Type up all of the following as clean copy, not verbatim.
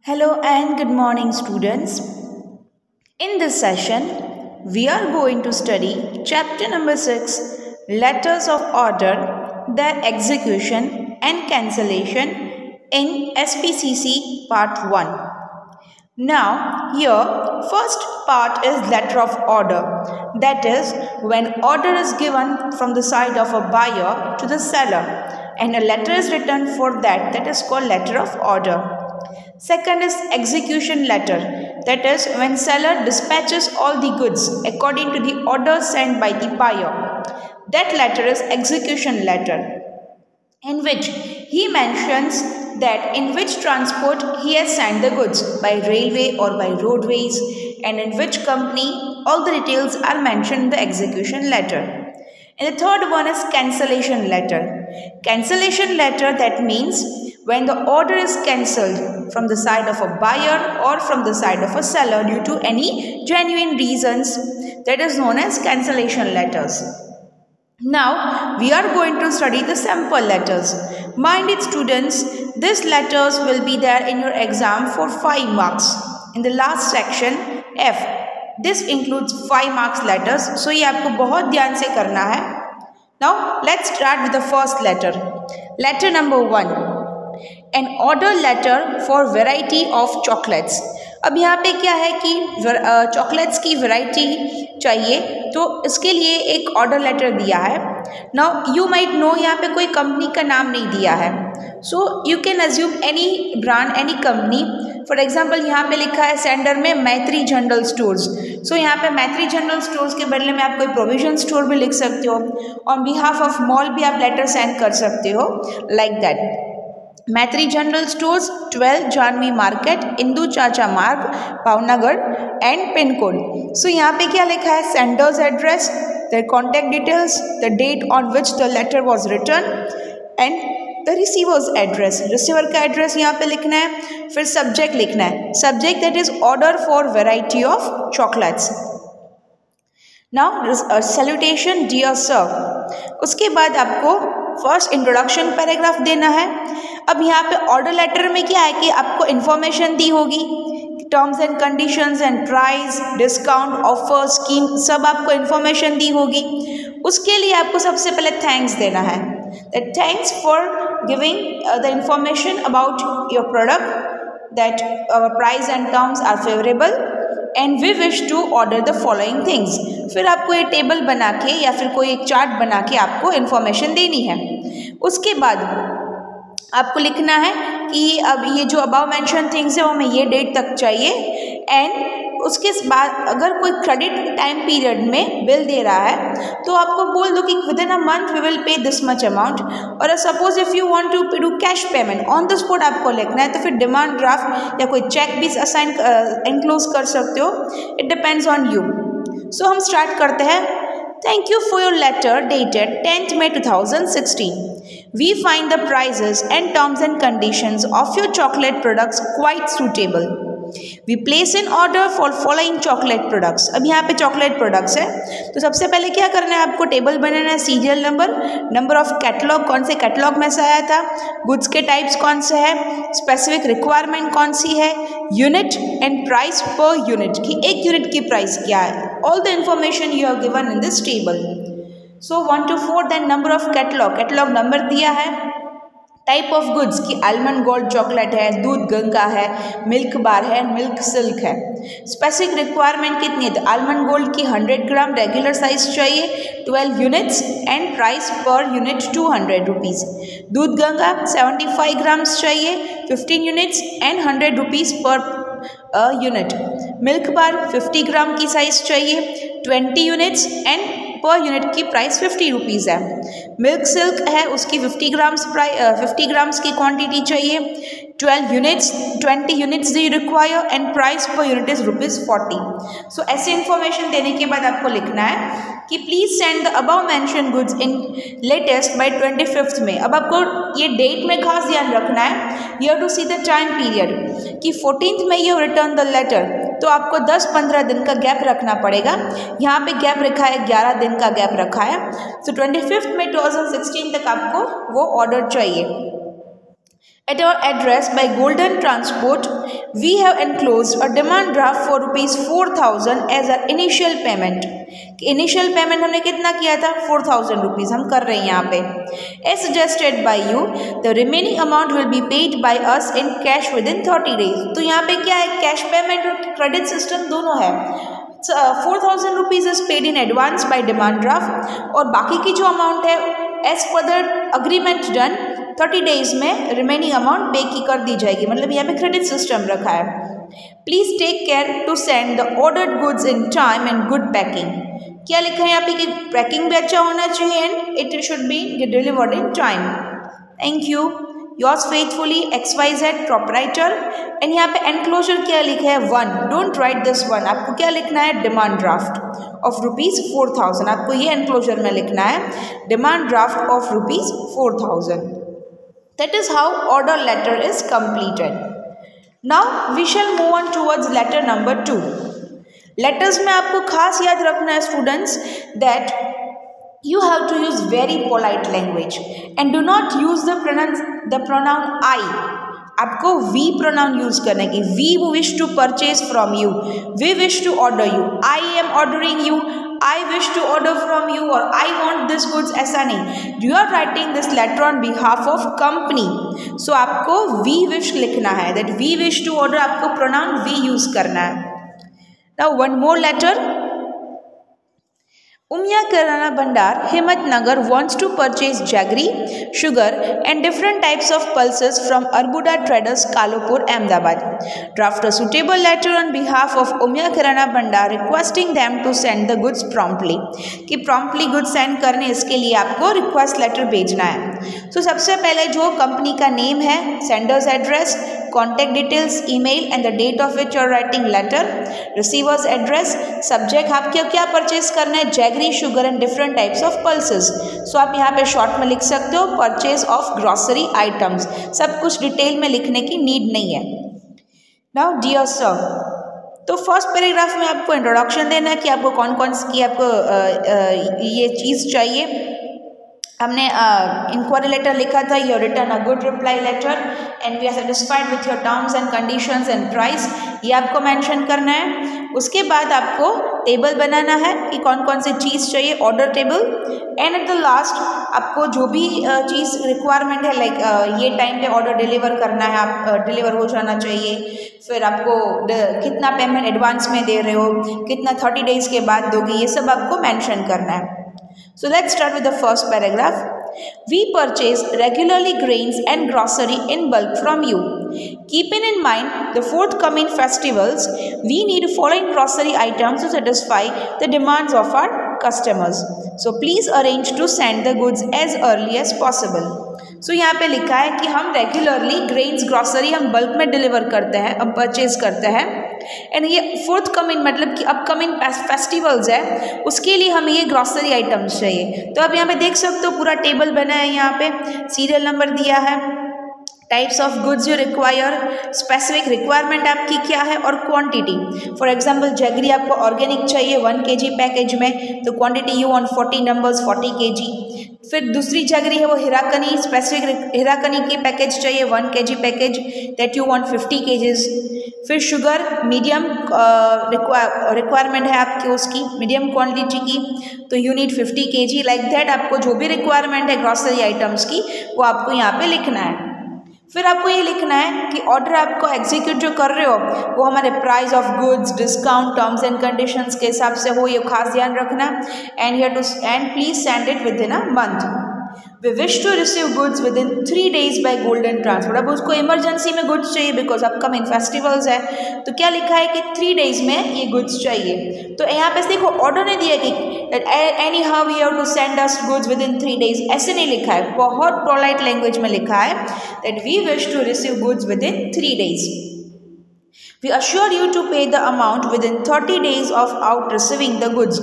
Hello and good morning, students. In this session, we are going to study chapter number 6, Letters of Order, their execution and cancellation in SPCC part 1. Now, here, first part is letter of order. That is, when order is given from the side of a buyer to the seller and a letter is written for that is called letter of order. Second is execution letter. That is, when seller dispatches all the goods according to the order sent by the buyer. That letter is execution letter, in which he mentions that in which transport he has sent the goods, by railway or by roadways, and in which company. All the details are mentioned in the execution letter. And the third one is cancellation letter. Cancellation letter, that means when the order is cancelled from the side of a buyer or from the side of a seller due to any genuine reasons, that is known as cancellation letters. Now, we are going to study the sample letters. Mind it, students, these letters will be there in your exam for 5 marks. In the last section, F. This includes 5 marks letters. So, ये आपको बहुत ध्यान से करना है. Now, let's start with the first letter. Letter number 1. An order letter for variety of chocolates. अब यहाँ पे क्या है कि चॉकलेट्स की वैरायटी चाहिए, तो इसके लिए एक ऑर्डर लेटर दिया है. नाउ यू माइट नो, यहाँ पे कोई कंपनी का नाम नहीं दिया है. So you can assume any brand, any company. For example यहाँ पे लिखा है सेंडर में मैत्री जनरल स्टोर्स. सो यहाँ पे मैत्री जनरल स्टोर्स के बदले में आप कोई प्रोविजन स्टोर भी लिख सकते हो. ऑन बिहाफ ऑफ मॉल भी आप लेटर सेंड कर सकते हो, like that. Maitri general stores, 12 Janvi market, Indu Chacha Marg, Bhavnagar and pin code. So यहाँ पे क्या लिखा है? Sender's address, the contact details, the date on which the letter was return and the receiver's address. Receiver का एड्रेस यहाँ पे लिखना है. फिर सब्जेक्ट लिखना है. Subject that is order for variety of chocolates. Now salutation dear sir. उसके बाद आपको फर्स्ट इंट्रोडक्शन पैराग्राफ देना है. अब यहाँ पे ऑर्डर लेटर में क्या है कि आपको इन्फॉर्मेशन दी होगी, terms and conditions and price, discount, offer, scheme, सब आपको इन्फॉर्मेशन दी होगी. उसके लिए आपको सबसे पहले थैंक्स देना है. That thanks for giving the information about your product, that our price and terms are favourable and we wish to order the following things. फिर आपको ये टेबल बना के या फिर कोई एक चार्ट बना के आपको इन्फॉर्मेशन देनी है. उसके बाद आपको लिखना है कि अब ये जो अबाव मेंशन थिंग्स है वो हमें ये डेट तक चाहिए. एंड उसके बाद अगर कोई क्रेडिट टाइम पीरियड में बिल दे रहा है तो आपको बोल दो कि within a month we will pay this much amount. और suppose if you want to do cash payment, on the spot आपको लिखना है, तो फिर डिमांड ड्राफ्ट या कोई चेक भी असाइन एनक्लोज कर सकते हो. It depends on you. So हम स्टार्ट करते हैं. Thank you for your letter dated 10th May 2016. We find the prices and terms and conditions of your chocolate products quite suitable. We place an order for following chocolate products. अब यहाँ पे chocolate products है, तो सबसे पहले क्या करना है, आपको टेबल बनाना है. Serial number, number of catalogue, कौन से कैटलॉग में से आया था, गुड्स के टाइप्स कौन से है, स्पेसिफिक रिक्वायरमेंट कौन सी है, unit and price per unit, कि एक यूनिट की प्राइस क्या है. All the information you have given in this table. So 1 to 4, then number of catalogue, catalogue number दिया है. टाइप ऑफ गुड्स की आलमंड गोल्ड चॉकलेट है, दूध गंगा है, मिल्क बार है, मिल्क सिल्क है. स्पेसिफिक रिक्वायरमेंट कितनी है, तो आलमंड गोल्ड की 100 ग्राम रेगुलर साइज चाहिए, 12 units and price per unit 200 rupees. दूध गंगा 75 ग्राम्स चाहिए, 15 units and 100 rupees per unit. Milk bar 50 ग्राम की साइज चाहिए, 20 यूनिट्स एंड पर यूनिट की प्राइस 50 रुपीज़ है. मिल्क सिल्क है, उसकी 50 ग्राम्स की क्वांटिटी चाहिए, 12 units, 20 units D require and price per unit is ₹40. सो ऐसे इन्फॉर्मेशन देने के बाद आपको लिखना है कि please send the above mention goods in latest by 25th में. अब आपको ये डेट में खास ध्यान रखना है. You have to see the time period कि 14th में यू रिटर्न द लेटर, तो आपको 10-15 दिन का गैप रखना पड़ेगा. यहाँ पे गैप रखा है, 11 दिन का गैप रखा है. सो 25th में 2016 तक आपको वो ऑर्डर चाहिए. At our address by Golden Transport, we have enclosed a demand draft for ₹4,000 as our initial payment. Initial payment हमने कितना किया था? 4,000 रुपीज़ हम कर रहे हैं यहाँ पे. As suggested by you, the remaining amount will be paid by us in cash within 30 days. तो यहाँ पे क्या है? कैश पेमेंट और क्रेडिट सिस्टम दोनों है. 4,000 rupees is paid in advance by demand draft और बाकी की जो अमाउंट है as per the agreement done 30 days में रिमेनिंग अमाउंट पे की कर दी जाएगी. मतलब यहाँ पे क्रेडिट सिस्टम रखा है. Please take care to send the ordered goods in time and good packing. क्या लिखा है यहाँ पे कि पैकिंग भी अच्छा होना चाहिए and it should be delivered in time. Thank you. Yours faithfully XYZ proprietor. And यहाँ पे एनक्लोजर क्या लिखा है? 1. Don't write this 1. आपको क्या लिखना है? Demand draft of ₹4,000. आपको ये एनक्लोजर में लिखना है demand draft of ₹4,000. That is how order letter is completed. Now we shall move on towards letter number 2. Letters में आपको खास याद रखना है students that you have to use very polite language and do not use the pronoun I. आपको we pronoun use करने की. We wish to purchase from you. We wish to order you. I am ordering you. I wish to order from you or I want this goods. ऐसा नहीं. You are writing this letter on behalf of company. So आपको we wish लिखना है. That we wish to order आपको pronoun we use करना है. Now one more letter. Umya Kirana Bhandar, Himatnagar wants to purchase jaggery, sugar and different types of pulses from Arbuda Traders, Kalopur, Ahmedabad. Draft a suitable letter on behalf of Umya Kirana Bhandar requesting them to send the goods promptly. कि promptly goods send करने इसके लिए आपको request letter भेजना है. So सबसे पहले जो कंपनी का नेम है, sender's address, contact details, email and the date of which you are writing letter, receiver's address, subject आपको क्या परचेज करना है? Jaggery, sugar and different types of pulses. So आप यहाँ पे शॉर्ट में लिख सकते हो परचेज ऑफ ग्रॉसरी आइटम्स. सब कुछ डिटेल में लिखने की नीड नहीं है. नाउ डियर सर, तो फर्स्ट पैराग्राफ में आपको इंट्रोडक्शन देना है कि आपको कौन कौन की आपको ये चीज़ चाहिए. हमने इंक्वायरी लेटर लिखा था. You return a good reply letter and we are satisfied with your terms and conditions and price. ये आपको मेंशन करना है. उसके बाद आपको टेबल बनाना है कि कौन कौन सी चीज़ चाहिए, order table. And at the last आपको जो भी चीज़ रिक्वायरमेंट है लाइक ये टाइम पे ऑर्डर डिलीवर करना है, आप डिलीवर हो जाना चाहिए. फिर आपको कितना पेमेंट एडवांस में दे रहे हो, कितना 30 डेज़ के बाद दोगे, ये सब आपको मेंशन करना है. So let's start with the first paragraph. We purchase regularly grains and grocery in bulk from you. Keeping in mind the forthcoming festivals, we need following grocery items to satisfy the demands of our customers. So please arrange to send the goods as early as possible. So यहाँ पे लिखा है कि हम regularly grains grocery हम bulk में deliver करते हैं, हम परचेज करते हैं. एंड ये फोर्थ कमिंग मतलब कि अपकमिंग फेस्टिवल्स है, उसके लिए हमें ये ग्रॉसरी आइटम्स चाहिए. तो आप यहाँ पे देख सकते हो पूरा टेबल बना है. यहाँ पे सीरियल नंबर दिया है, types of goods you require, specific requirement आपकी क्या है और क्वांटिटी. फॉर एग्जांपल जैगरी आपको ऑर्गेनिक चाहिए 1 kg पैकेज में, तो quantity you want 40 numbers 40 kg. फिर दूसरी जैगरी है वो हिराकनी, स्पेसिफिक हिराकनी की पैकेज चाहिए 1 kg package, that you want 50 kgs. फिर शुगर मीडियम रिक्वायरमेंट है आपकी उसकी मीडियम क्वांटिटी की, तो you need 50 kg. Like that आपको जो भी रिक्वायरमेंट है ग्रॉसरी आइटम्स की वो आपको यहाँ पे लिखना है. फिर आपको ये लिखना है कि ऑर्डर आपको एग्जीक्यूट जो कर रहे हो वो हमारे price of goods, discount, terms and conditions के हिसाब से हो, ये खास ध्यान रखना. And please send it within a month. We wish to receive goods within 3 days by golden transport. अब उसको इमरजेंसी में गुड्स चाहिए बिकॉज अपकमिंग फेस्टिवल्स है, तो क्या लिखा है कि 3 days में ये गुड्स चाहिए. तो यहाँ पे देखो ऑर्डर ने दिया कि anyhow you have to send us goods within 3 days, ऐसे नहीं लिखा है, बहुत पोलाइट लैंग्वेज में लिखा है that we wish to receive goods within 3 days. We assure you to pay the amount within 30 days of out receiving the goods.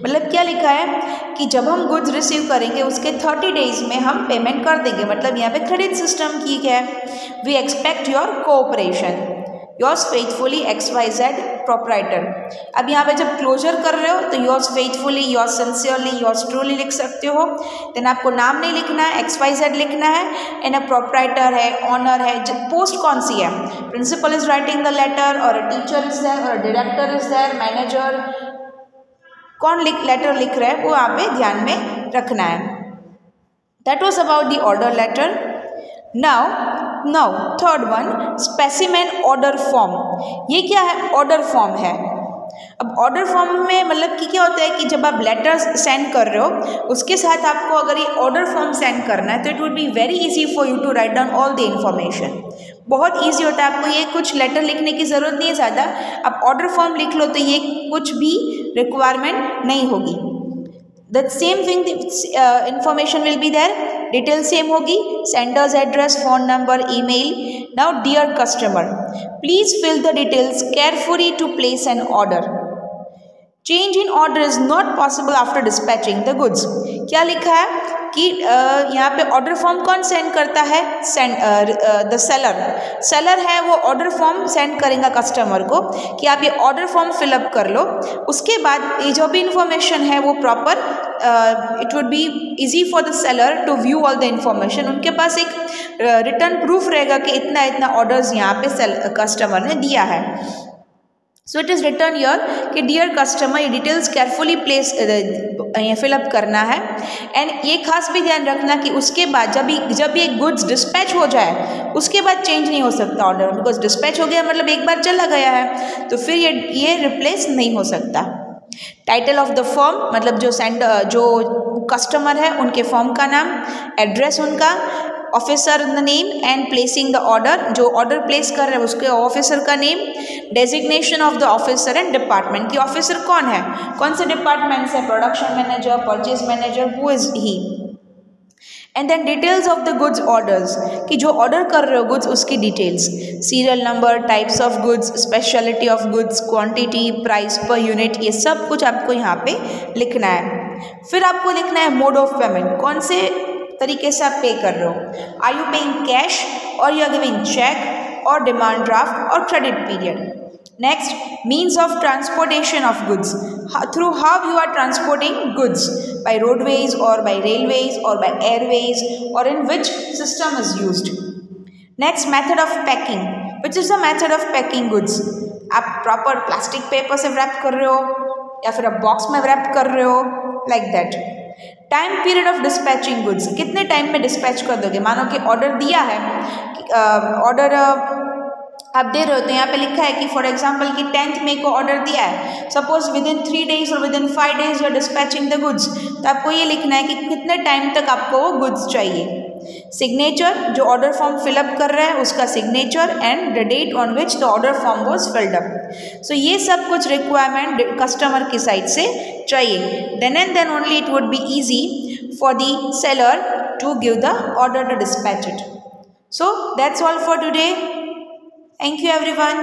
मतलब क्या लिखा है कि जब हम गुड्स रिसीव करेंगे उसके 30 डेज में हम पेमेंट कर देंगे. मतलब यहाँ पे क्रेडिट सिस्टम की है. We expect your cooperation. Yours faithfully XYZ proprietor. अब यहाँ पे जब क्लोजर कर रहे हो तो yours faithfully, yours sincerely, yours truly लिख सकते हो। देन आपको नाम नहीं लिखना है, XYZ लिखना है। एंड अ प्रोपराइटर है, ऑनर है, पोस्ट कौन सी है, principal is writing the letter और अ टीचर इज देयर और डायरेक्टर इज देयर, मैनेजर, कौन लेटर लिख रहा है वो यहाँ पे ध्यान में रखना है। That was about the order letter. Now third one, specimen order form. ये क्या है? ऑर्डर फॉर्म है। अब ऑर्डर फॉर्म में मतलब कि क्या होता है कि जब आप लेटर्स सेंड कर रहे हो उसके साथ आपको अगर ये ऑर्डर फॉर्म सेंड करना है तो it would be very easy for you to write down all the information. बहुत ईजी होता है, आपको ये कुछ लेटर लिखने की ज़रूरत नहीं है ज़्यादा, आप ऑर्डर फॉर्म लिख लो तो ये कुछ भी रिक्वायरमेंट नहीं होगी। The same thing information will be there, detail same होगी, sender's address, phone number, email. Now dear customer, please fill the details carefully to place an order. Change in order is not possible after dispatching the goods. क्या लिखा है कि यहाँ पे order form कौन send करता है? द सेलर है वो ऑर्डर फॉर्म सेंड करेगा कस्टमर को कि आप ये ऑर्डर फॉर्म फिलअप कर लो। उसके बाद ये जो भी इंफॉर्मेशन है वो proper, it would be easy for the seller to view all the information. उनके पास एक रिटर्न प्रूफ रहेगा कि इतना इतना ऑर्डर्स यहाँ पे कस्टमर ने दिया है। So it is return year कि डियर कस्टमर, ये डिटेल्स केयरफुली प्लेस फिलअप करना है। एंड ये खास भी ध्यान रखना कि उसके बाद जब ये गुड्स डिस्पैच हो जाए उसके बाद चेंज नहीं हो सकता ऑर्डर, बिकॉज डिस्पैच हो गया मतलब एक बार चला गया है तो फिर ये रिप्लेस नहीं हो सकता। टाइटल ऑफ द फॉर्म मतलब जो कस्टमर है उनके फॉर्म का नाम, एड्रेस उनका, officer the name and placing the order, जो ऑर्डर प्लेस कर रहे हैं उसके ऑफिसर का name, designation of the officer and department कि ऑफिसर कौन है, कौन से डिपार्टमेंट से, production manager, purchase manager, who is he. And then details of the goods orders कि जो ऑर्डर कर रहे हो गुड्स उसकी details, serial number, types of goods, speciality of goods, quantity, price per unit, ये सब कुछ आपको यहाँ पे लिखना है। फिर आपको लिखना है मोड ऑफ पेमेंट, कौन से तरीके से आप पे कर रहे हो, आर यू पेइंग कैश और यू आर गिविंग चेक और डिमांड ड्राफ्ट और credit period. Next, means of transportation of goods, through how you are transporting goods, by roadways और बाय रेलवेज और बाय एयरवेज और in which system is used. Next, method of packing, which is the method of packing goods, आप proper plastic paper से wrap कर रहे हो या फिर आप बॉक्स में रैप कर रहे हो, like that. Time period of dispatching goods, कितने टाइम में डिस्पैच कर दोगे। मानो कि ऑर्डर दिया है, ऑर्डर आप दे रहे हो तो यहाँ पे लिखा है कि फॉर एग्जांपल कि 10th मई को ऑर्डर दिया है, सपोज विद इन 3 days और within 5 days you are dispatching the goods, तो आपको ये लिखना है कि कितने टाइम तक आपको वो गुड्स चाहिए। सिग्नेचर, जो ऑर्डर फॉर्म फिलअप कर रहा है उसका signature and the date on which the order form was filled up. So ये सब कुछ रिक्वायरमेंट कस्टमर की साइड से चाहिए। Then and then only it would be easy for the seller to give the order to dispatch it. So that's all for today. Thank you everyone.